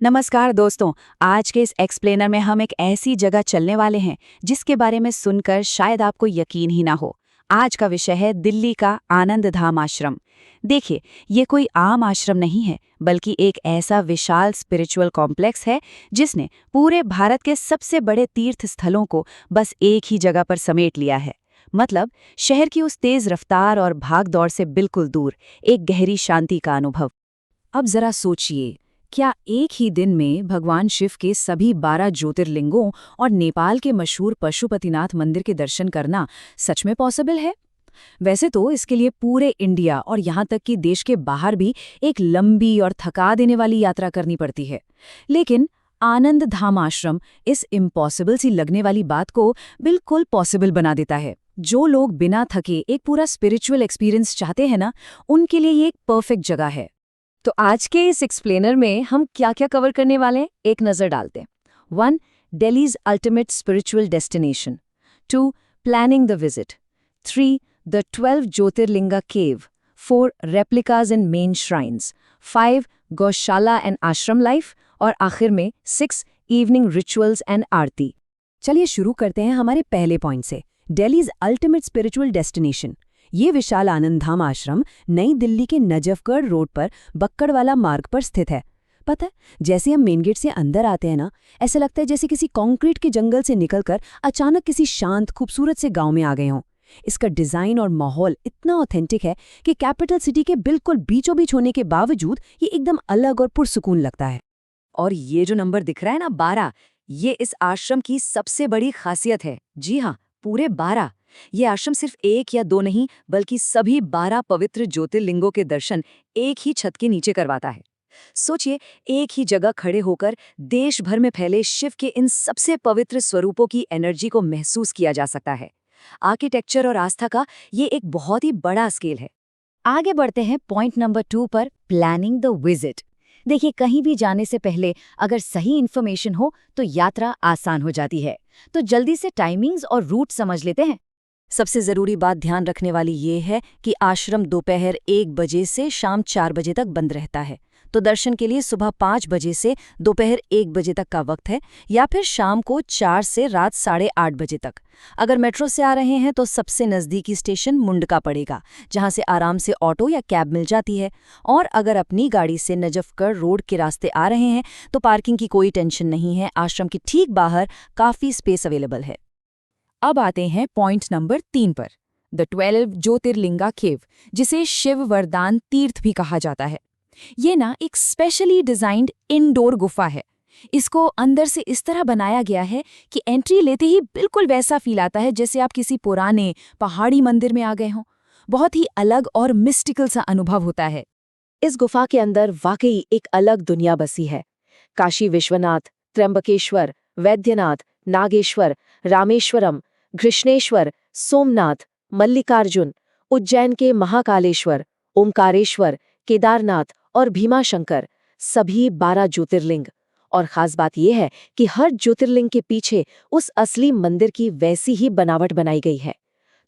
नमस्कार दोस्तों। आज के इस एक्सप्लेनर में हम एक ऐसी जगह चलने वाले हैं जिसके बारे में सुनकर शायद आपको यकीन ही ना हो। आज का विषय है दिल्ली का आनंद धाम आश्रम। देखिए, ये कोई आम आश्रम नहीं है, बल्कि एक ऐसा विशाल स्पिरिचुअल कॉम्प्लेक्स है जिसने पूरे भारत के सबसे बड़े तीर्थ स्थलों को बस एक ही जगह पर समेट लिया है। मतलब शहर की उस तेज रफ्तार और भाग दौड़ से बिल्कुल दूर एक गहरी शांति का अनुभव। अब जरा सोचिए, क्या एक ही दिन में भगवान शिव के सभी 12 ज्योतिर्लिंगों और नेपाल के मशहूर पशुपतिनाथ मंदिर के दर्शन करना सच में पॉसिबल है? वैसे तो इसके लिए पूरे इंडिया और यहाँ तक कि देश के बाहर भी एक लंबी और थका देने वाली यात्रा करनी पड़ती है। लेकिन आनंद धाम आश्रम इस इम्पॉसिबल सी लगने वाली बात को बिल्कुल पॉसिबल बना देता है। जो लोग बिना थके एक पूरा स्पिरिचुअल एक्सपीरियंस चाहते हैं ना, उनके लिए ये एक परफेक्ट जगह है। तो आज के इस एक्सप्लेनर में हम क्या क्या कवर करने वाले हैं, एक नज़र डालते हैं। 1. Delhi's ultimate spiritual destination. 2. Planning the visit. 3. The 12 jyotirlinga cave. 4. Replicas in main shrines. 5. गौशाला एंड आश्रम लाइफ। और आखिर में 6. इवनिंग रिचुअल्स एंड आरती। चलिए शुरू करते हैं हमारे पहले पॉइंट से, दिल्लीज अल्टीमेट स्पिरिचुअल डेस्टिनेशन। ये विशाल आनंदधाम आश्रम नई दिल्ली के नजफगढ़ रोड पर बक्कड़वाला मार्ग पर स्थित है। पता है, जैसे हम मेन गेट से अंदर आते हैं ना, ऐसा लगता है जैसे किसी कंक्रीट के जंगल से निकलकर अचानक किसी शांत खूबसूरत से गांव में आ गए हों। इसका डिजाइन और माहौल इतना ऑथेंटिक है कि कैपिटल सिटी के बिल्कुल बीचों बीच होने के बावजूद ये एकदम अलग और पुरसुकून लगता है। और ये जो नंबर दिख रहा है ना, 12, ये इस आश्रम की सबसे बड़ी खासियत है। जी हाँ, पूरे 12। ये आश्रम सिर्फ एक या दो नहीं, बल्कि सभी 12 पवित्र ज्योतिर्लिंगों के दर्शन एक ही छत के नीचे करवाता है। सोचिए, एक ही जगह खड़े होकर देश भर में फैले शिव के इन सबसे पवित्र स्वरूपों की एनर्जी को महसूस किया जा सकता है। आर्किटेक्चर और आस्था का ये एक बहुत ही बड़ा स्केल है। आगे बढ़ते हैं पॉइंट नंबर 2 पर, प्लानिंग द विजिट। देखिए, कहीं भी जाने से पहले अगर सही इन्फॉर्मेशन हो तो यात्रा आसान हो जाती है। तो जल्दी से टाइमिंग्स और रूट समझ लेते हैं। सबसे जरूरी बात ध्यान रखने वाली ये है कि आश्रम दोपहर 1 बजे से शाम 4 बजे तक बंद रहता है। तो दर्शन के लिए सुबह 5 बजे से दोपहर 1 बजे तक का वक्त है, या फिर शाम को 4 से रात 8:30 बजे तक। अगर मेट्रो से आ रहे हैं तो सबसे नज़दीकी स्टेशन मुंडका पड़ेगा, जहां से आराम से ऑटो या कैब मिल जाती है। और अगर अपनी गाड़ी से नजफगढ़ रोड के रास्ते आ रहे हैं तो पार्किंग की कोई टेंशन नहीं है, आश्रम के ठीक बाहर काफ़ी स्पेस अवेलेबल है। अब आते हैं पॉइंट नंबर 3 पर, द 12 ज्योतिर्लिंगा केव, जिसे शिव वरदान तीर्थ भी कहा जाता है। ये ना एक स्पेशली डिजाइंड इनडोर गुफा है। इसको अंदर से इस तरह बनाया गया है कि एंट्री लेते ही बिल्कुल वैसा फील आता है जैसे आप किसी पुराने पहाड़ी मंदिर में आ गए हों। बहुत ही अलग और मिस्टिकल सा अनुभव होता है। इस गुफा के अंदर वाकई एक अलग दुनिया बसी है। काशी विश्वनाथ, त्र्यंबकेश्वर, वैद्यनाथ, नागेश्वर, रामेश्वरम, घृष्णेश्वर, सोमनाथ, मल्लिकार्जुन, उज्जैन के महाकालेश्वर, ओमकारेश्वर, केदारनाथ और भीमाशंकर, सभी 12 ज्योतिर्लिंग। और खास बात यह है कि हर ज्योतिर्लिंग के पीछे उस असली मंदिर की वैसी ही बनावट बनाई गई है।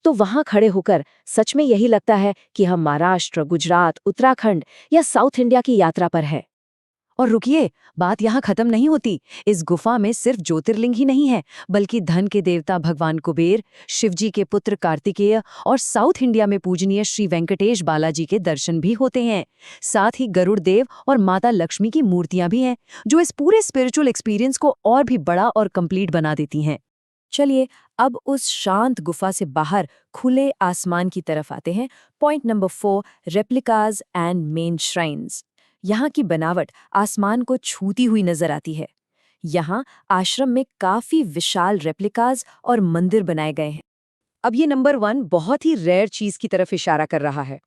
तो वहां खड़े होकर सच में यही लगता है कि हम महाराष्ट्र, गुजरात, उत्तराखंड या साउथ इंडिया की यात्रा पर हैं। और रुकिए, बात यहाँ खत्म नहीं होती। इस गुफा में सिर्फ ज्योतिर्लिंग ही नहीं है, बल्कि धन के देवता भगवान कुबेर, शिवजी के पुत्र कार्तिकेय और साउथ इंडिया में पूजनीय श्री वेंकटेश बालाजी के दर्शन भी होते हैं। साथ ही गरुड़ देव और माता लक्ष्मी की मूर्तियां भी हैं, जो इस पूरे स्पिरिचुअल एक्सपीरियंस को और भी बड़ा और कंप्लीट बना देती हैं। चलिए, अब उस शांत गुफा से बाहर खुले आसमान की तरफ आते हैं। Point number 4, replicas and main shrines. यहाँ की बनावट आसमान को छूती हुई नजर आती है। यहाँ आश्रम में काफी विशाल रेप्लिकाज और मंदिर बनाए गए हैं। अब ये नंबर 1 बहुत ही रेयर चीज की तरफ इशारा कर रहा है।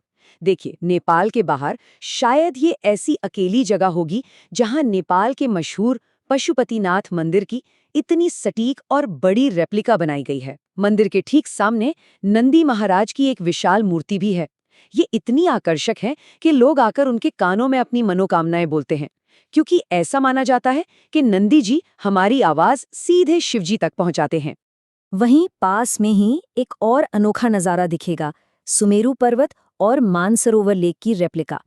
देखिए, नेपाल के बाहर शायद ये ऐसी अकेली जगह होगी जहाँ नेपाल के मशहूर पशुपतिनाथ मंदिर की इतनी सटीक और बड़ी रेप्लिका बनाई गई है। मंदिर के ठीक सामने नंदी महाराज की एक विशाल मूर्ति भी है। ये इतनी आकर्षक है कि लोग आकर उनके कानों में अपनी मनोकामनाएं बोलते हैं, क्योंकि ऐसा माना जाता है कि नंदी जी हमारी आवाज सीधे शिवजी तक पहुंचाते हैं। वहीं पास में ही एक और अनोखा नजारा दिखेगा, सुमेरु पर्वत और मानसरोवर लेक की रेप्लिका।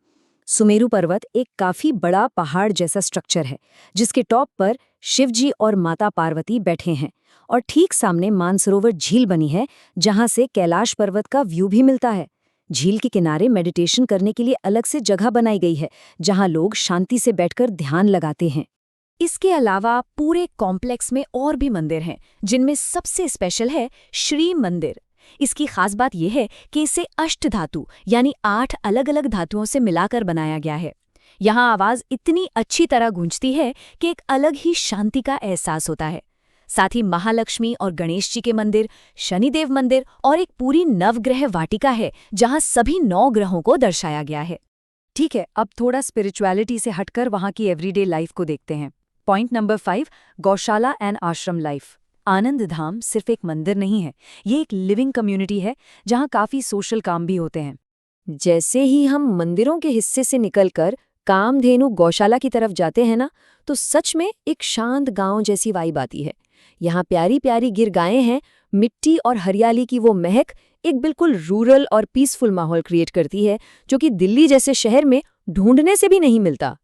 सुमेरु पर्वत एक काफी बड़ा पहाड़ जैसा स्ट्रक्चर है, जिसके टॉप पर शिवजी और माता पार्वती बैठे हैं और ठीक सामने मानसरोवर झील बनी है, जहां से कैलाश पर्वत का व्यू भी मिलता है। झील के किनारे मेडिटेशन करने के लिए अलग से जगह बनाई गई है, जहां लोग शांति से बैठकर ध्यान लगाते हैं। इसके अलावा पूरे कॉम्प्लेक्स में और भी मंदिर हैं, जिनमें सबसे स्पेशल है श्री मंदिर। इसकी खास बात यह है कि इसे अष्टधातु यानी 8 अलग-अलग धातुओं से मिलाकर बनाया गया है। यहाँ आवाज इतनी अच्छी तरह गूंजती है कि एक अलग ही शांति का एहसास होता है। साथ ही महालक्ष्मी और गणेश जी के मंदिर, शनिदेव मंदिर और एक पूरी नवग्रह वाटिका है, जहाँ सभी 9 ग्रहों को दर्शाया गया है। ठीक है, अब थोड़ा स्पिरिचुअलिटी से हटकर वहाँ की एवरीडे लाइफ को देखते हैं। पॉइंट नंबर 5, गौशाला एंड आश्रम लाइफ। आनंद धाम सिर्फ एक मंदिर नहीं है, ये एक लिविंग कम्युनिटी है जहाँ काफी सोशल काम भी होते हैं। जैसे ही हम मंदिरों के हिस्से से निकलकर कामधेनु गौशाला की तरफ जाते हैं ना, तो सच में एक शांत गांव जैसी वाइब आती है। यहाँ प्यारी प्यारी गिर गायें हैं, मिट्टी और हरियाली की वो महक एक बिल्कुल रूरल और पीसफुल माहौल क्रिएट करती है, जो कि दिल्ली जैसे शहर में ढूंढने से भी नहीं मिलता।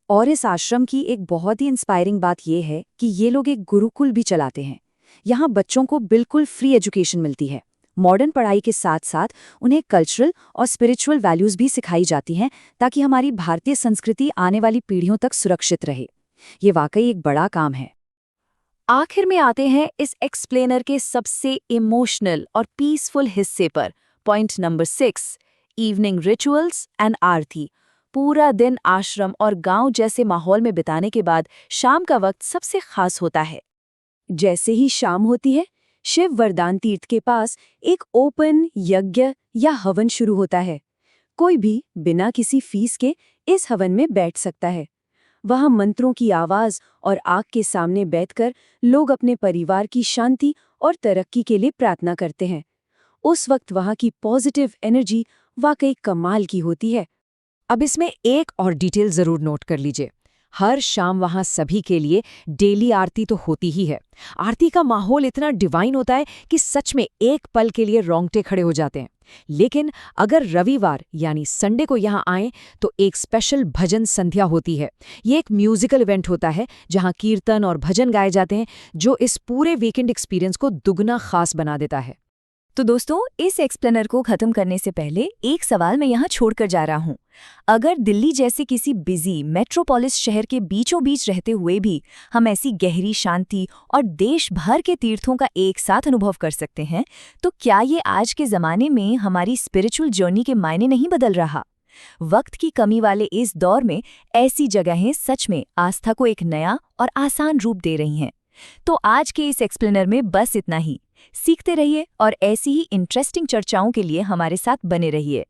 और इस आश्रम की एक बहुत ही इंस्पायरिंग बात यह है कि ये लोग एक गुरुकुल भी चलाते हैं। यहाँ बच्चों को बिल्कुल फ्री एजुकेशन मिलती है। मॉडर्न पढ़ाई के साथ साथ उन्हें कल्चरल और स्पिरिचुअल वैल्यूज भी सिखाई जाती हैं, ताकि हमारी भारतीय संस्कृति आने वाली पीढ़ियों तक सुरक्षित रहे। ये वाकई एक बड़ा काम है। आखिर में आते हैं इस एक्सप्लेनर के सबसे इमोशनल और पीसफुल हिस्से पर। Point number 6, evening rituals and aarti. पूरा दिन आश्रम और गांव जैसे माहौल में बिताने के बाद शाम का वक्त सबसे खास होता है। जैसे ही शाम होती है, शिव वरदान तीर्थ के पास एक ओपन यज्ञ या हवन शुरू होता है। कोई भी बिना किसी फीस के इस हवन में बैठ सकता है। वहाँ मंत्रों की आवाज और आग के सामने बैठकर लोग अपने परिवार की शांति और तरक्की के लिए प्रार्थना करते हैं। उस वक्त वहाँ की पॉजिटिव एनर्जी वाकई कमाल की होती है। अब इसमें एक और डिटेल जरूर नोट कर लीजिए। हर शाम वहाँ सभी के लिए डेली आरती तो होती ही है। आरती का माहौल इतना डिवाइन होता है कि सच में एक पल के लिए रोंगटे खड़े हो जाते हैं। लेकिन अगर रविवार यानी संडे को यहाँ आएं तो एक स्पेशल भजन संध्या होती है। ये एक म्यूजिकल इवेंट होता है जहाँ कीर्तन और भजन गाए जाते हैं, जो इस पूरे वीकेंड एक्सपीरियंस को दुगना खास बना देता है। तो दोस्तों, इस एक्सप्लेनर को खत्म करने से पहले एक सवाल मैं यहाँ छोड़कर जा रहा हूँ। अगर दिल्ली जैसे किसी बिजी मेट्रोपोलिस शहर के बीचों बीच रहते हुए भी हम ऐसी गहरी शांति और देश भर के तीर्थों का एक साथ अनुभव कर सकते हैं, तो क्या ये आज के ज़माने में हमारी स्पिरिचुअल जर्नी के मायने नहीं बदल रहा? वक्त की कमी वाले इस दौर में ऐसी जगहें सच में आस्था को एक नया और आसान रूप दे रही हैं। तो आज के इस एक्सप्लेनर में बस इतना ही। सीखते रहिए और ऐसी ही इंटरेस्टिंग चर्चाओं के लिए हमारे साथ बने रहिए।